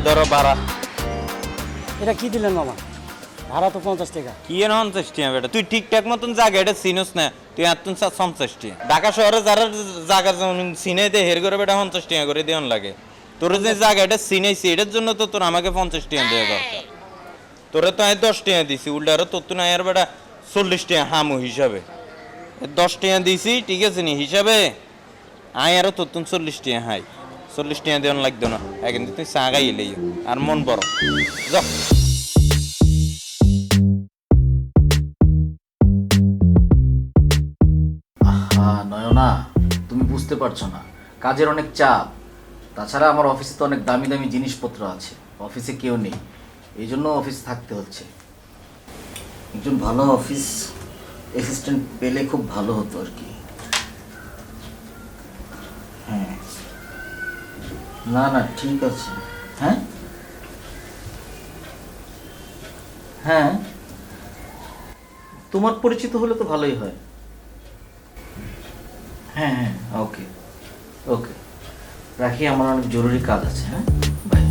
ধরো ভাড়া। এটা কি দিলেন মামা? ভাড়া তো 50 টাকা। কি এর 50 টাকা বেটা? তুই ঠিকঠাক মতন জায়গা এটা চিনস না, তুই এতন 50 টাকা। ঢাকা শহরে যারা জায়গা যেমন চিনে দেয় হের করে বেটা 50 টাকা করে দেওয়ান লাগে। তোর যে জায়গাটা চিনেছি এটার জন্য তো তোর আমাকে 50 টাকা দেওয়া দরকার। তোরে তো আমি 10 টাকা দিছি, উল্টা আরো তোর তো না আর বেটা 40 টাকা হামু হিসাবে। 10 টাকা দিছি ঠিক আছে নি হিসাবে, আয় আরো তোর 40 টাকা হাই। 40 টাকা দেওয়ান লাগতো না, এখন তুই চা গাই এলেই আর মন বড় যা। নয়না, তুমি বুঝতে পারছো না, কাজের অনেক চাপ। তাছাড়া আমার অফিসে তো অনেক দামি দামি জিনিসপত্র আছে, অফিসে কেউ নেই, এই জন্য অফিসে থাকতে হচ্ছে। একজন ভালো অফিস অ্যাসিস্ট্যান্ট পেলে খুব ভালো হতো আর কি। হ্যাঁ, না না ঠিক আছে। হ্যাঁ হ্যাঁ, তোমার পরিচিত হলে তো ভালোই হয়। হ্যাঁ হ্যাঁ, ওকে ওকে, রাখি, আমার অনেক জরুরি কাজ আছে। হ্যাঁ, বাই।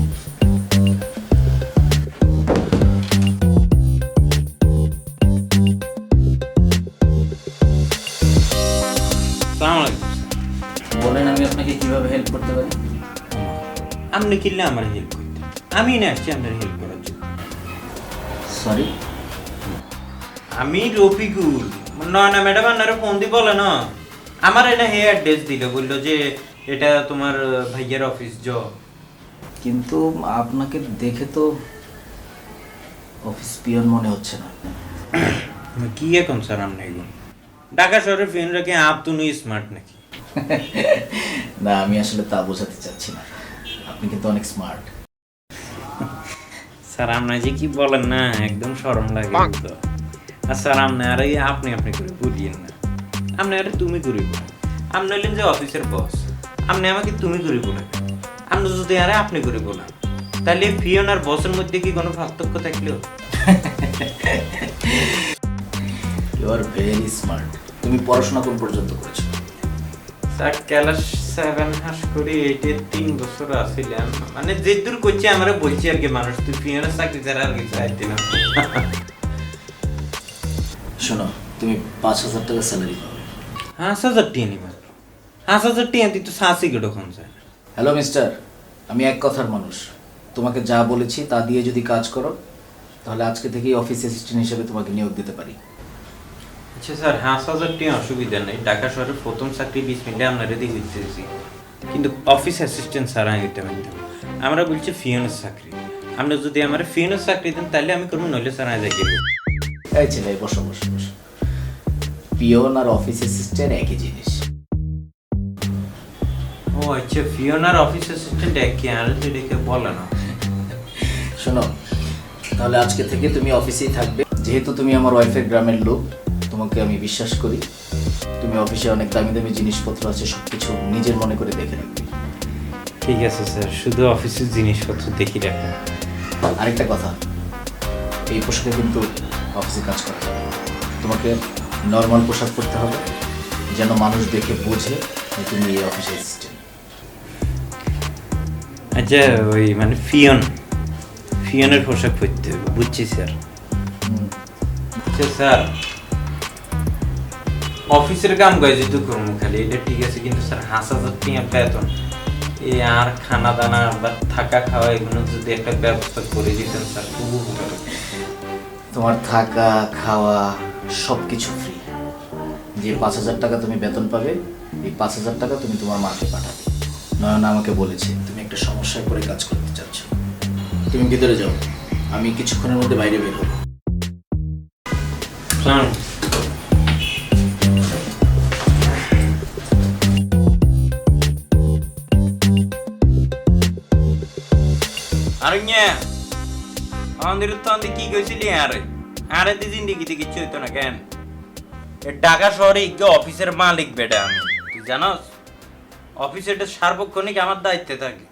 সালাম আলাইকুম। বলেন, আমি আপনাকে কিভাবে হেল্প করতে পারি? আপনি কিনলে আমার হেল্প করতে, আমি না আসছি আপনার হেল্প করার জন্য। সরি, আমি রফিকুল। নয়না ম্যাডাম আপনারা ফোন দিয়ে বলে না, আমার এটা হে অ্যাড্রেস দিল, বললো যে এটা তোমার ভাইয়ের অফিস জব। কিন্তু আপনাকে দেখে তো অফিস পিয়ন মনে হচ্ছে না। কি এখন স্যার আপনি এখন ঢাকা শহরের ফ্রেন্ডরা কি আপ তুমি স্মার্ট নাকি? না, আমি আসলে তা বোঝাতে চাচ্ছি না, আপনি কিন্তু অনেক স্মার্ট। স্যার আপনার যে কি বলেন না, একদম শরম লাগে তো। আর স্যার আপনার আপনি আপনি করে বলিয়েন না, আপনি আরে তুমি করে বলেন। আপনি হলেন যে অফিসের বস, আপনি আমাকে তুমি করে বলেন। আপনি যদি আরে আপনি করে বলেন, তাহলে পিয়ন আর বসের মধ্যে কি কোনো পার্থক্য থাকলেও? You are very smart. তুমি পড়াশোনা কোন পর্যন্ত করেছো? স্যার ক্লাস 7 হাস করি, 3 বছর আসছিলাম, মানে যে দূর করছে আমরা বলছি আর কি, মানুষ তুই পিয়নের চাকরি ছাড়া আর কিছু চাইতে না। শোনো, তুমি 5,000 টাকা স্যালারি পাবে। 5,000 টাকা নিবা? 5,000 টাকা দিতে শাসি কেটে কোন যায়? হ্যালো মিস্টার, আমি এক কথার মানুষ। তোমাকে যা বলেছি তা দিয়ে যদি কাজ করো, তাহলে আজকে থেকেই অফিস অ্যাসিস্ট্যান্ট হিসেবে তোমাকে নিয়োগ দিতে পারি। আচ্ছা স্যার, 5,000 টাকা অসুবিধা নেই, ঢাকা শহরের প্রথম চাকরি 20 মিনিটে আপনারা দিয়ে দিতেছি, কিন্তু অফিস অ্যাসিস্ট্যান্ট স্যার আমি দিতে পারতাম। আমরা বলছি ফিয়নের চাকরি, আপনি যদি আমার ফিয়নের চাকরি দেন তাহলে আমি করবো, নইলে স্যার আমি যাই। এই ছেলে, বসো বসো বসো। পিওন আর অফিস অ্যাসিস্ট্যান্ট একই জিনিস। ও আচ্ছা, ফিয়ন আর অফিস অ্যাসিস্ট্যান্ট একই, আর যেটাকে বলে না। শোনো, তাহলে আজকে থেকে তুমি অফিসেই থাকবে। যেহেতু তুমি আমার ওয়াইফের গ্রামের লোক, তোমাকে আমি বিশ্বাস করি। তুমি অফিসে অনেক দামি দামি জিনিসপত্র আছে, সব কিছু নিজের মনে করে দেখে রাখবে। ঠিক আছে স্যার, শুধু অফিসের জিনিসপত্র দেখি রাখেন। আরেকটা কথা, এই পোশাকে কিন্তু অফিসে কাজ করা যাবে না। তোমাকে নর্মাল পোশাক পরতে হবে, যেন মানুষ দেখে বোঝে যে তুমি এই অফিসে অ্যাসিস্ট্যান্ট। আচ্ছা, ওই মানে ফিয়নের পোশাক পরতে হবে, বুঝছি স্যার। আচ্ছা স্যার, অফিসের কাম গায়ে যেহেতু করবো খালি এটা ঠিক আছে, কিন্তু স্যার 5,000 টাকা বেতন, এই আর খানা দানা বা থাকা খাওয়া এগুলো যদি একটা ব্যবস্থা করে দিতেন স্যার, খুব উপকার হতো। তোমার থাকা খাওয়া সব কিছু ফ্রি। যে 5,000 টাকা তুমি বেতন পাবে, এই 5,000 টাকা তুমি তোমার মাকে পাঠাবে। নয়না আমাকে বলেছে তুমি একটা সমস্যায় পড়ে কাজ করতে চাচ্ছ। তুমি ভিতরে যাও, আমি কিছুক্ষণের মধ্যে বাইরে বের হবো। আরে আমাদের তো আমাদের কি কইছিলি? আরে দি জিন্দিগিতে কিচ্ছু হইতো না কেন? ঢাকা শহরে অফিসের মালিক বেটা আমি, তুই জানোস? অফিসের সার্বক্ষণিক আমার দায়িত্বে থাকে।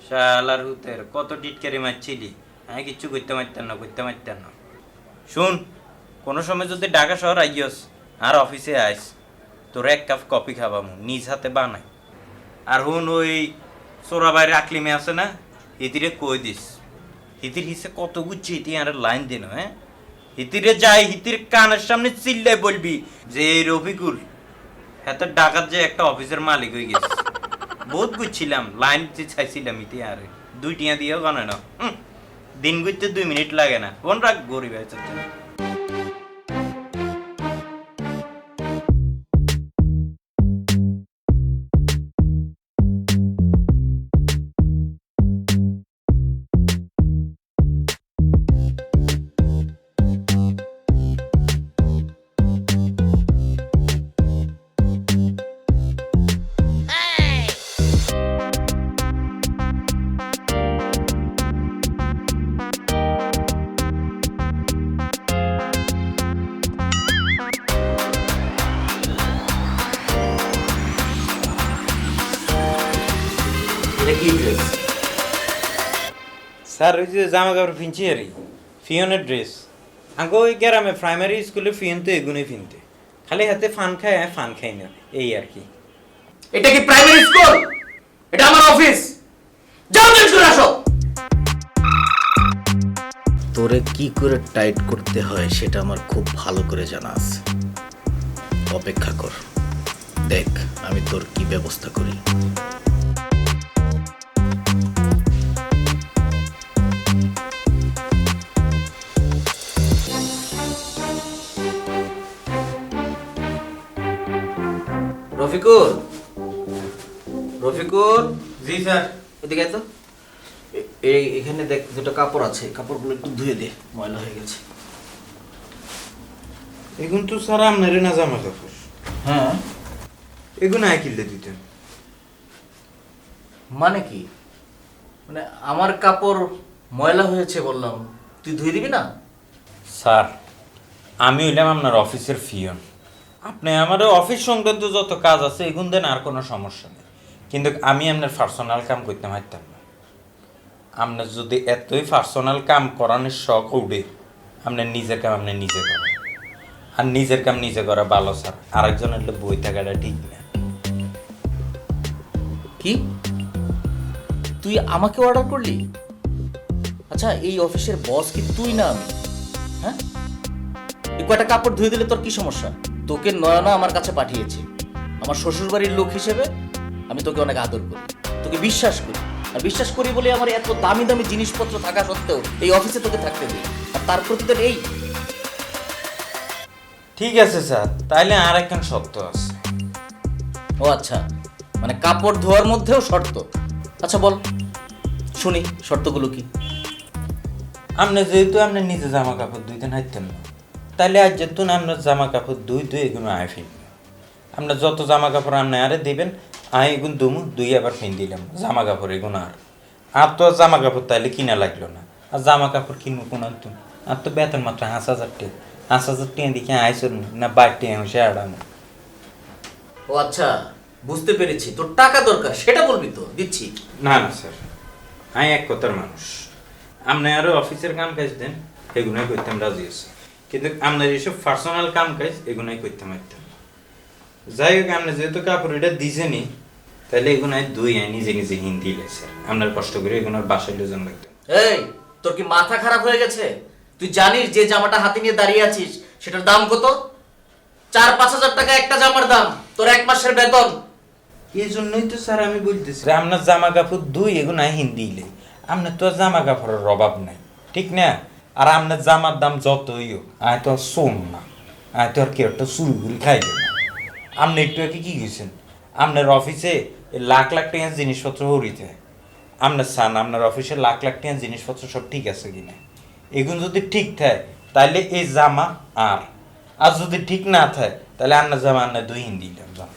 শালার হুতের কত টিটকারি মারছিলি, আমি কিচ্ছু করতে পারতাম না। শুন, কোনো সময় যদি ঢাকা শহর আইয়স আর অফিসে আইস, তোর 1 কাপ কফি খাবামু, নিজ হাতে বানাই। আর হুন, ওই সোরা বাইরে আকলিমে আছে না, হিতিরে কই দিস হিতির হিসে কত গুচ্ছি হিতি আর লাইন দিন হ্যাঁ হিতিরে যাই হিতির কানের সামনে চিল্লাই বলবি যে এই রফিকুল এত ডাকাত যে একটা অফিসের মালিক হয়ে গেছে বহুত গুচ্ছিলাম লাইন যে চাইছিলাম হিতি আর 2 টিয়া দিয়েও গনে না দিন গুইতে 2 মিনিট লাগে না কোন রাখ গরিব আছে এটা কি ড্রেস? স্যার ওই যে জামা কাপড় ফিনছি আর ফিওনের ড্রেস আগে ওই গ্রামে প্রাইমারি স্কুলে ফিয়ন তো এগুলোই ফিনতে খালি হাতে ফান খায় ফান খাই না এই আর কি এটা কি প্রাইমারি স্কুল? এটা আমার অফিস। যাও চেঞ্জ করে আসো। তোরে কি করে টাইট করতে হয় সেটা আমার খুব ভালো করে জানা আছে। অপেক্ষা কর, দেখ আমি তোর কি ব্যবস্থা করি। রফিকুল, রফিকুল, জি স্যার এদিকে তো এখানে দেখ দুটো কাপড় আছে, কাপড়গুলো একটু ধুয়ে দে, ময়লা হয়ে গেছে। এখন তো স্যার আপনার না জামা কাপড় হ্যাঁ, এগুলো আয় কিনলে দিতেন মানে কি? মানে আমার কাপড় ময়লা হয়েছে বললাম, তুই ধুয়ে দিবি না? স্যার আমি হইলাম আপনার অফিসের ফিয়ন, আপনি আমার অফিস সংক্রান্ত যত কাজ আছে এগুন দেন আর কোনো সমস্যা নেই, কিন্তু আমি আপনার পার্সোনাল কাম করতে পারতাম না। আপনার যদি এতই পার্সোনাল কাম করানোর শখ উঠে আপনার নিজের কাম আপনি নিজে করেন, আর নিজের কাম নিজে করা ভালো স্যার, আরেকজনের বই থাকাটা ঠিক না। কি তুই আমাকে অর্ডার করলি? আচ্ছা, এই অফিসের বস কি তুই না আমি? হ্যাঁ, এই কয়টা কাপড় ধুয়ে দিলে তোর কি সমস্যা? তোকে নয়না আমার কাছে পাঠিয়েছে, আমার শ্বশুর বাড়ির লোক হিসেবে আমি তোকে অনেক আদর করি, তোকে বিশ্বাস করি, আর বিশ্বাস করি বলে আমার এত দামি দামি জিনিসপত্র থাকা সত্ত্বেও এই অফিসে তোকে থাকতে দিই, আর তার প্রতি তোর এই। ঠিক আছে স্যার, তাইলে আর একখান শর্ত আছে। ও আচ্ছা, মানে কাপড় ধোয়ার মধ্যেও শর্ত? আচ্ছা বল শুনি, শর্তগুলো কি? আপনি যেহেতু আপনি নিজে জামা কাপড় ধুইতে হাইতেন না, তাহলে আজ যেতুন আপনার জামা কাপড় দুই এগুলো আয় ফিরবে। আপনার যত জামা কাপড় আপনি আরে দিবেন, আয় এগুন দুমু দুই আবার ফিন দিলাম জামা কাপড় এগুলো আর তো আর জামা কাপড় তাইলে কিনা লাগলো না। আর জামা কাপড় কিনবো কোন আনতুন? আর তো বেতন মাত্র 5,000 টাকা, 5,000 টাকা দিকে আইসুন না 22 টাকা হসে আড়ানো। ও আচ্ছা, বুঝতে পেরেছি, তোর টাকা দরকার, সেটা বলবি তো, দিচ্ছি। না না স্যার, আমি এক কথার মানুষ, আপনি আরো অফিসের কাম কাজ দেন এগুলোই করতাম রাজি আছি, কিন্তু আপনার এইসব পার্সোনাল কাম কাজ এগুলোই করতে পারতাম না। যাই হোক, আপনি যেহেতু কাপড় এটা দিছেনি, তাহলে এগুলো দুই আয় নিজে নিজে হিন্দি স্যার, আপনার কষ্ট করে এগুলোর বাসায় লোজন লাগতো। এই, তোর কি মাথা খারাপ হয়ে গেছে? তুই জানিস যে জামাটা হাতে নিয়ে দাঁড়িয়ে আছিস সেটার দাম কত? 4-5 হাজার টাকা একটা জামার দাম, তোর 1 মাসের বেতন। এই জন্যই তো স্যার আমি বলতেছি আপনার জামা কাপড় দুই এগুলো হিন্দি ইলে, আপনার তো জামা কাপড়ের অভাব নাই, ঠিক না? আর আপনার জামার দাম যতই হোক, আয় তো আর শোন না, আয় তো আর কেউ একটা চুরি ঘুরি খাইবে না। আপনি একটু আগে কি গেছেন আপনার অফিসে লাখ লাখ টাকার জিনিসপত্র হরিতে, আপনার সান আপনার অফিসে লাখ লাখ টাকার জিনিসপত্র সব ঠিক আছে কিনা? এগুলো যদি ঠিক থাকে তাহলে এই জামা আর যদি ঠিক না থাকে তাহলে আপনার জামা আপনার দুই হিন্দি দিলাম জামা।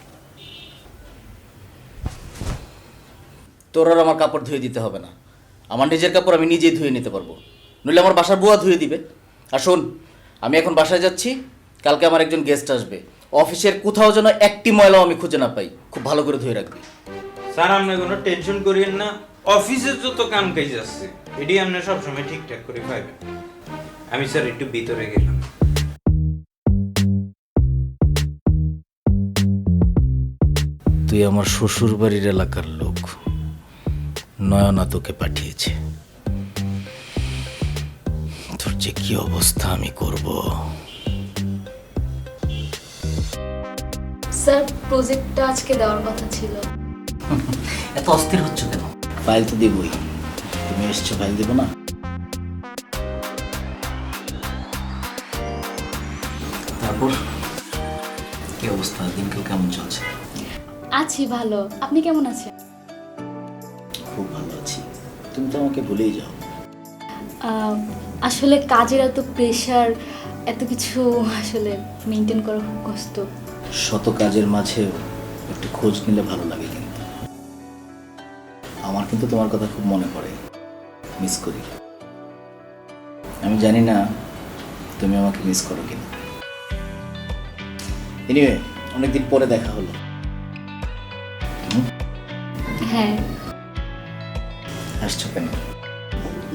তোর আর আমার কাপড় ধুয়ে দিতে হবে না, আমার নিজের কাপড় আমি নিজেই ধুয়ে নিতে পারবো, নইলে আমার বাসার বুয়া ধুয়ে দিবে। আর শোন, আমি এখন বাসায় যাচ্ছি, কালকে আমার একজন গেস্ট আসবে, অফিসের কোথাও যেন একটি ময়লাও আমি খুঁজে না পাই, খুব ভালো করে ধুয়ে রাখবি। স্যার আপনি কোনো টেনশন করিয়েন না, অফিসের যত কাম কাজ আছে এটি আপনি সবসময় ঠিকঠাক করে পাইবেন। আমি স্যার একটু ভিতরে গেলাম। তুই আমার শ্বশুর বাড়ির এলাকার লোক, নয়না তোকে পাঠিয়েছে। তোর যে কি অবস্থা আমি করব। স্যার প্রজেক্টটা আজকে দেওয়ার কথা ছিল। এত অস্থির হচ্ছ কেন? ফাইল তো দিবই, তুমি এসছো, ফাইল দিব না? তারপর কি অবস্থা, দিনকাল কেমন চলছে? আছি ভালো, আপনি কেমন আছেন? খুব ভালো আছি। তুমি তো আমাকে ভুলেই যাও। আসলে কাজের এত প্রেশার, এত কিছু আসলে মেনটেন করা খুব কষ্ট। শত কাজের মাঝেও একটু খোঁজ নিলে ভালো লাগে। কিন্তু আমার কিন্তু তোমার কথা খুব মনে পড়ে, মিস করি। আমি জানি না তুমি আমাকে মিস করো কিনা। এনিওয়ে, অনেকদিন পরে দেখা হলো। হ্যাঁ। আসছো কেন?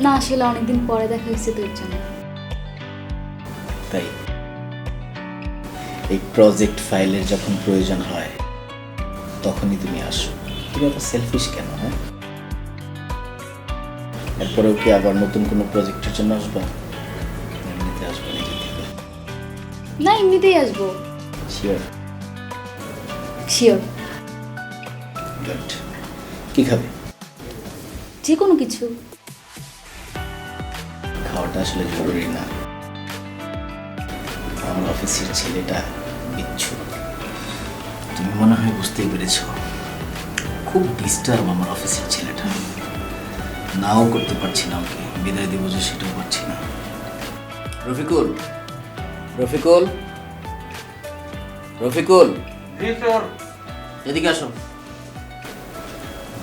না আসলে অনেকদিন পরে দেখা হয়েছে তোর জন্য। তাই এই প্রজেক্ট ফাইলের যখন প্রয়োজন হয় তখনই তুমি আসো। তুমি এত সেলফিশ কেন? হ্যাঁ, এরপরেও কি আবার নতুন কোনো প্রজেক্টের জন্য আসবা? এমনিতে আসবো নিজে থেকে? না এমনিতেই আসবো। শিওর? শিওর। গুড। কি খাবে? যে কোনো কিছু। খাওয়াটা আসলে জরুরি না। আমার অফিসের ছেলেটা বিচ্ছু, তুমি মনে হয় বুঝতেই পেরেছ। খুব ডিস্টার্ব আমার অফিসের ছেলেটা। নাও করতে পারছি না, ওকে বিদায় দেবো যে সেটাও পারছি না। রফিকুল, রফিকুল, রফিকুল, এদিকে আসো।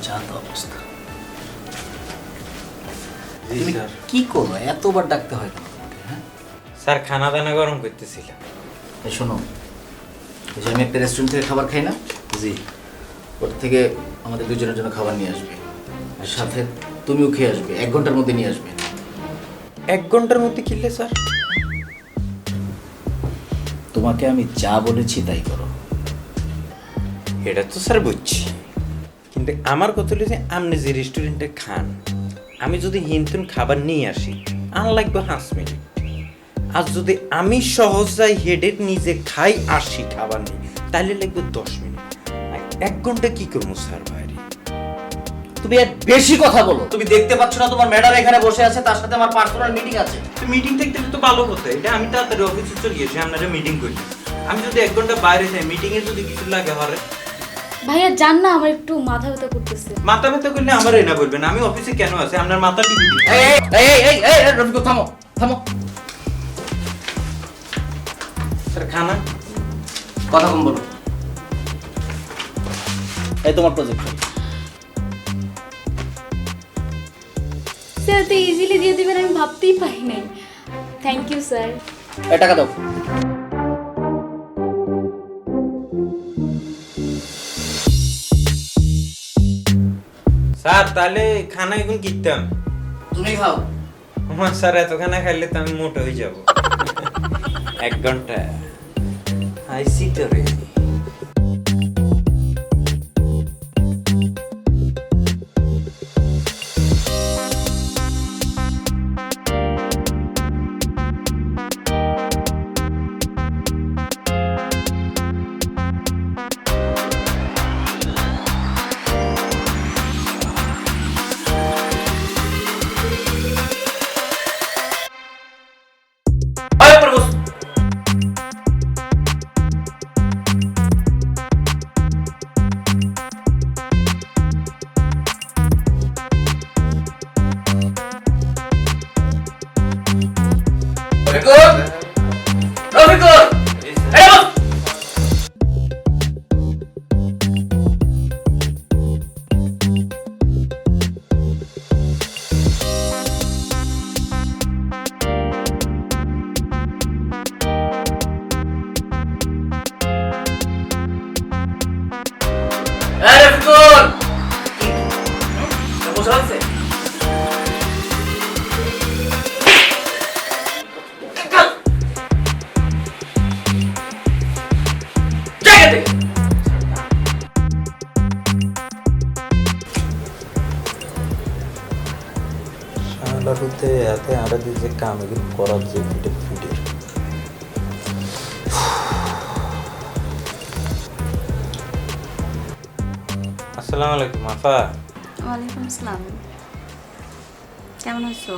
যা তো অবস্থা। তুমি কি করো? এতবার ডাকতে হয় কেন তোমাকে? হ্যাঁ স্যার, খানা দানা গরম করতেছিলাম। এই শোনো, এই যে আমি একটা রেস্টুরেন্ট থেকে খাবার খাই না, জি, ওর থেকে আমাদের দুজনের জন্য খাবার নিয়ে আসবে। আর সাথে তুমিও খেয়ে আসবে, 1 ঘন্টার মধ্যে নিয়ে আসবে। 1 ঘন্টার মধ্যে কিনলে স্যার? তোমাকে আমি যা বলেছি তাই করো। এটা তো স্যার বুঝছি, কিন্তু আমার কথা হলো যে আপনি যে রেস্টুরেন্টে খান, আমি যদি হিন্তুন খাবার নিয়ে আসি আর লাগবে 5 মিনিট। আর যদি আমি সহজ যাই হেডে নিজে খাই আসি খাবার নিয়ে, তাহলে লাগবে 10 মিনিট। 1 ঘন্টা কি করবো স্যার বাইরে? তুমি আর বেশি কথা বলো। তুমি দেখতে পাচ্ছ না তোমার ম্যাডাম এখানে বসে আছে, তার সাথে আমার পার্সোনাল মিটিং আছে। মিটিং থাকতে তো ভালো কথা, এটা আমি তাড়াতাড়ি অফিসে চলে গেছি, আপনারা মিটিং করি। আমি যদি 1 ঘন্টা বাইরে যাই, মিটিং এ যদি কিছু লাগে হরে ভাইয়া জান না, আমার একটু মাথা ব্যথা করতেছে। মাথা ব্যথা করলে আমার এনা বলবেন, আমি অফিসে কেন আছি? আপনার মাথা টিভি এই এই এই এই রফিকুল, থামো থামো। স্যার খানা কথা কম বলো। এই তোমার প্রজেক্ট। স্যার তো ইজিলি দিয়ে দিবেন আমি ভাবতেই পারি নাই। Thank you sir. এই টাকা দাও। স্যার তাহলে খানা এখন কিনতাম। তুমি খাও। আমার স্যার এত খানা খাইলে তো আমি মোটা হয়ে যাব। 1 ঘন্টা আইসি তো রে। রফিকুল, রফিকুল, এই বস। এই রফিকুল, বসে আছে? হাতে আরো যে কাম এগুলো করার যে ফিটে ফিটে আসসালামু আলাইকুম আফা। ওয়ালাইকুম আসসালাম। কেমন আছো?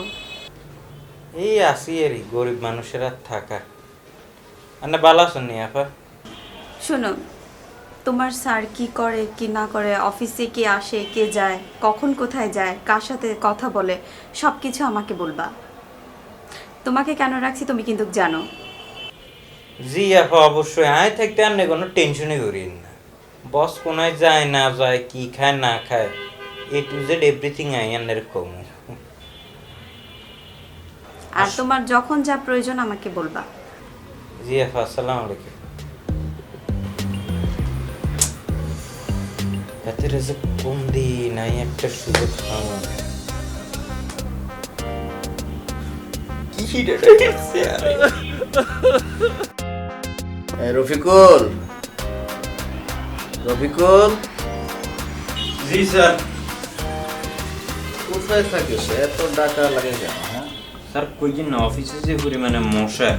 এই আসি এরই গরিব মানুষের আর থাকা। আর ভালো আছেন নি আপা? শোনো, তোমার স্যার কি করে কি না করে, অফিসে কে আসে কে যায়, কখন কোথায় যায়, কার সাথে কথা বলে, সব কিছু আমাকে বলবা। তোমাকে কেন রাখছি তুমি কিন্তু জানো। জি আপা অবশ্যই, আয় থাকতে আপনি কোনো টেনশনই করিন না। বস কোনায় যায় না যায়, কি খায় না খায়, এ টু জেড এভরিথিং আই আন্নের কম। আর তোমার যখন যা প্রয়োজন আমাকে বলবা। জি আপা, আসসালামু আলাইকুম। এত রেজে কম দি নাই একটা সুযোগ পাবো। কি রে রে আরে রফিকুল, রফিকুল, জি স্যার। কোথায় থাকিস? এত ডাকা লাগে কেন? হ্যাঁ, স্যার কই দিন অফিসে যে পরিমাণে মশা,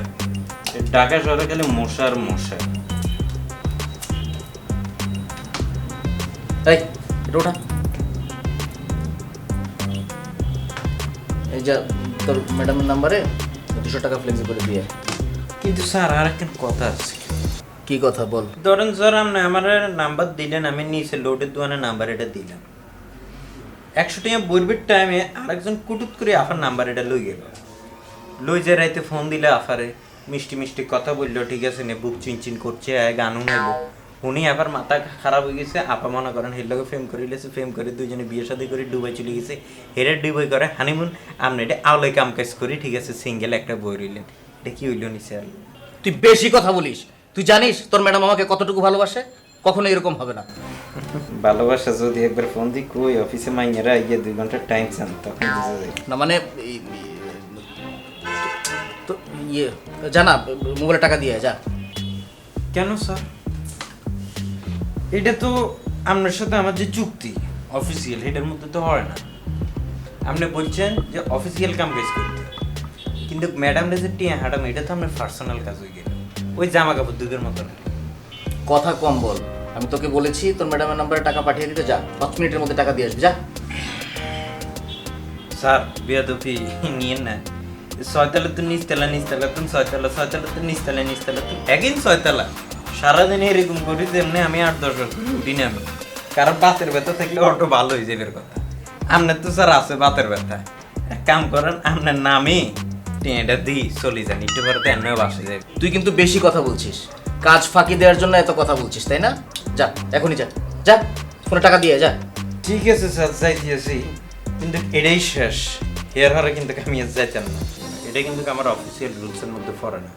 ঢাকা শহরে খালি মশা আর মশা। এই এটা ওঠা। এই যা তোর ম্যাডামের নাম্বারে 200 টাকা ফ্লেক্সি করে দিয়ে। কিন্তু স্যার আর একটা কথা আছে। কি কথা বল? ধরেন স্যার আপনি আমার নাম্বার দিলেন, আমি নিচে লোডের দোকানে নাম্বার এটা দিলাম, 100 টাকা বইবের টাইমে আরেকজন কুটুত করে আফার নাম্বার এটা লই গেল, লই যে রাইতে ফোন দিলে আফারে মিষ্টি মিষ্টি কথা বললো, ঠিক আছে নে বুক চিনচিন করছে, গানও নেবো, উনি আবার মাথা খারাপ হয়ে গেছে। আপা মনে করেন হের লগে ফেম করে লেছে, ফেম করে দুজনে বিয়ে শাদী করে দুবাই চলে গেছে, হেরে দুবাই করে হানিমুন, আপনি এটা আওলাই কাম কাজ করি, ঠিক আছে সিঙ্গেল একটা বই রইলেন, এটা কি হইল নি স্যার? তুই বেশি কথা বলিস। তুই জানিস তোর ম্যাডাম আমাকে কতটুকু ভালোবাসে? কখনো এরকম হবে না। ভালোবাসা যদি একবার ফোন দিই কই অফিসে মাইনেরা গিয়ে 2 ঘন্টা টাইম চান, তখন বুঝা যায়। না মানে তো ইয়ে জানা মোবাইলে টাকা দিয়ে যা। কেন স্যার? এটা তো আপনার সাথে আমার যে চুক্তি অফিসিয়াল, এটার মধ্যে তো হয় না। আপনি বলছেন যে অফিসিয়াল কাম কাজ করতে, কিন্তু ম্যাডামরা যে টিয়া হাডাম, এটা তো আমার পার্সোনাল কাজ হয়ে গেল, ওই জামা কাপড় দুধের মতো না। কথা কম বল। আমি তোকে বলেছি তোর ম্যাডামের নাম্বারে টাকা পাঠিয়ে দিতে, যা 5 মিনিটের মধ্যে টাকা দিয়ে আসবি, যা। স্যার বিয়াদফি নিয়েন না। 6 তলা তো নিচতলা, নিচতলা তো 6 তলা, 6 তলা তো নিচতলা, নিচতলা তো এগেন 6 তলা। সারাদিন এরকম করি যেমনি আমি 8-10 বার করে উঠি না আমি। কারণ বাতের ব্যথা থাকলে অটো ভালো হয়ে যাবে কথা। আপনার তো স্যার আছে বাতের ব্যথা, এক কাম করেন আপনার নামে টিয়াটা দিই চলে যান, একটু পরে তো এমনিও বাসে যাবে। তুই কিন্তু বেশি কথা বলছিস। কাজ ফাঁকি দেওয়ার জন্য এত কথা বলছিস, তাই না? যা এখনই যা, যা কোনো টাকা দিয়ে যা। ঠিক আছে স্যার, যাইতেছি, কিন্তু এটাই শেষ। হেয়ার হারে কিন্তু আমি আর যাইতাম না, এটা কিন্তু আমার অফিসিয়াল রুলসের মধ্যে পড়ে না।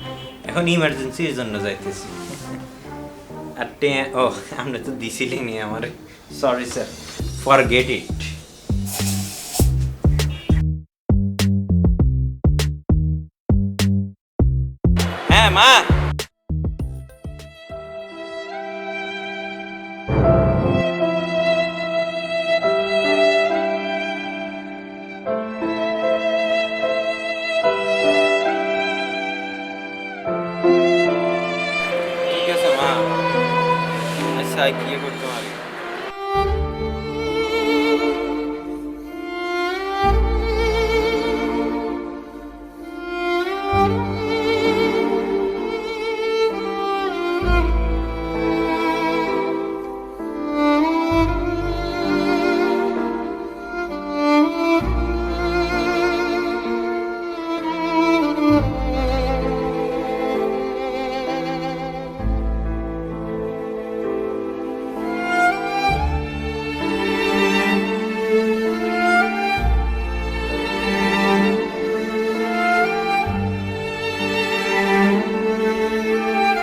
এখন ইমার্জেন্সির জন্য যাইতেছি। আর ও আপনি তো দিছিলেনই আমার, সরি স্যার, ফরগেট ইট। হ্যাঁ মা, ঠিক আছে মা, আচ্ছা কি করতে পারি?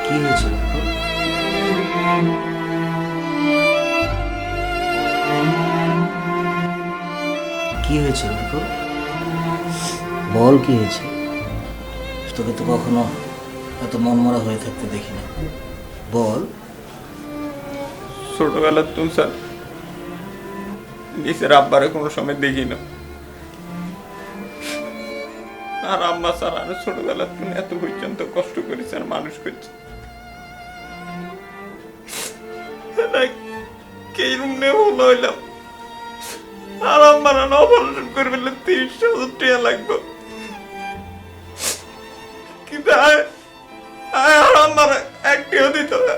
কি হয়েছে? কি হয়েছে বল, কি হয়েছে? তোকে তো কখনো এত মনমরা হয়ে থাকতে দেখি না, বল। ছোটবেলার তুই স্যার নিজের আব্বারে কোনো সময় দেখি না, আর আম্মা স্যার আর ছোটবেলা তুমি এত পর্যন্ত কষ্ট করেছে আর মানুষ করছে এই রুম নিয়ে হলো হইলাম আর আম্মার অপারেশন করে ফেললে 30,000 টাকা লাগবে কিন্তু আর আমার একটিও দিত না।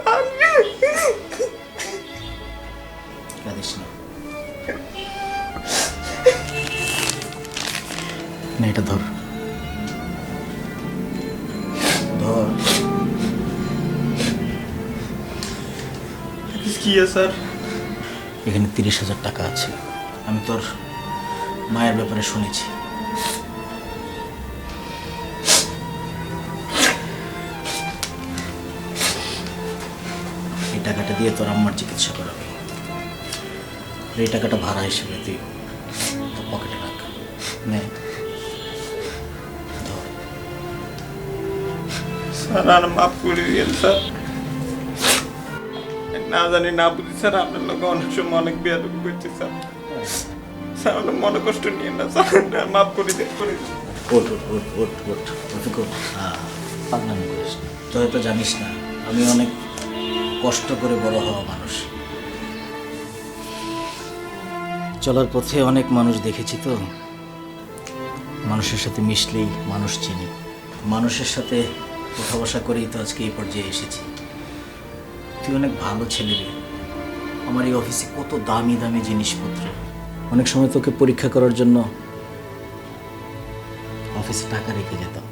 কাঁদিস না। না, এটা ধর ধর। কি স্যার? এখানে 30,000 টাকা আছে। আমি তোর মায়ের ব্যাপারে শুনেছি। এই টাকাটা দিয়ে তোর আম্মার চিকিৎসা করাবি। এই টাকাটা ভাড়া হিসেবে তুই তোর পকেটে রাখ। নে ধর। স্যার আর মাফ করে দিয়েন স্যার, না জানি না বুঝি স্যার আপনার লোক অনেক সময় অনেক বেয়াদবি করছে স্যার। স্যার আপনার মনে কষ্ট নিয়ে না স্যার, মাফ করে দেন করে দিন। ওঠ ওঠ ওঠ ওঠ ওঠ রফিকুল, পাগলামি করিস না। তুই হয়তো জানিস না আমি অনেক কষ্ট করে বড় হওয়া মানুষ। চলার পথে অনেক মানুষ দেখেছি তো, মানুষের সাথে মিশলেই মানুষ চিনি, মানুষের সাথে উঠা বসা করেই তো আজকে এই পর্যায়ে এসেছি। তুই অনেক ভালো ছেলে রে। আমার এই অফিসে কত দামি দামি জিনিসপত্র, অনেক সময় তোকে পরীক্ষা করার জন্য অফিসে টাকা রেখে যেতাম,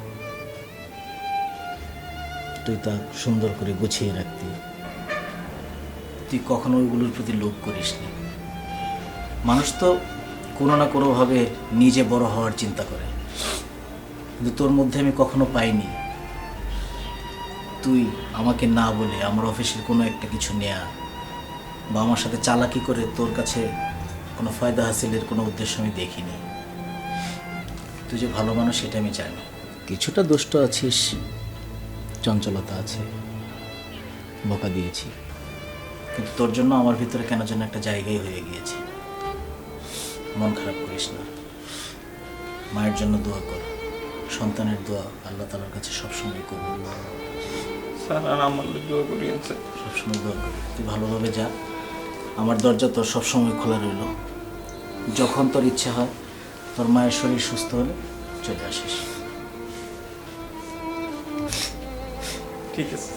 তুই তা সুন্দর করে গুছিয়ে রাখতি। তুই কখনো ওইগুলোর প্রতি লোভ করিসনি। মানুষ তো কোনো না কোনোভাবে নিজে বড় হওয়ার চিন্তা করে, কিন্তু তোর মধ্যে আমি কখনো পাইনি তুই আমাকে না বলে আমার অফিসের কোনো একটা কিছু নেয়া বা আমার সাথে চালাকি করে তোর কাছে কোনো ফায়দা হাসিলের কোনো উদ্দেশ্য আমি দেখিনি। তুই যে ভালো মানুষ সেটা আমি জানি। কিছুটা দুষ্ট আছিস, চঞ্চলতা আছে, বকা দিয়েছি, কিন্তু তোর জন্য আমার ভিতরে কেন যেন একটা জায়গায় হয়ে গিয়েছে। মন খারাপ করিস না, মায়ের জন্য দোয়া কর। সন্তানের দোয়া আল্লাহ তাআলার কাছে সবসময় কবুল। স্যার আর আমার দোয়া করিয়েন স্যার। সবসময় দোয়া করি, তুই ভালোভাবে যা। আমার দরজা তোর সবসময় খোলা রইল। যখন তোর ইচ্ছা হয়, তোর মায়ের শরীর সুস্থ হলে চলে আসিস। ঠিক আছে।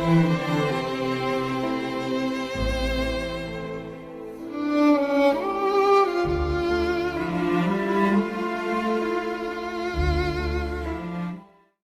হুম